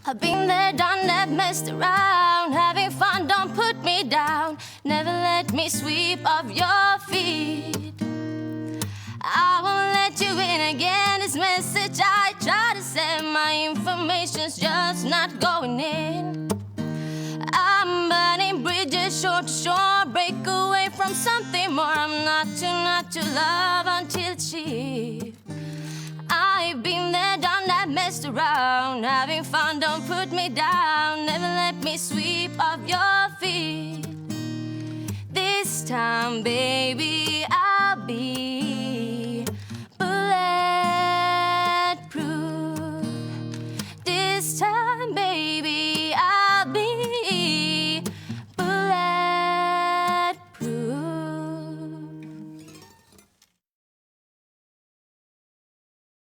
I've been there, done that, messed around. Having fun, don't put me down. Never let me sweep off your feet. I won't let you in again. This message I try to send, my information's just not going in. I'm burning bridges shore to shore, break away from something more. I'm not to love until it's cheap. I've been there, done that, messed around. Having fun, don't put me down. Never let me sweep off your feet. This time, baby, I'll be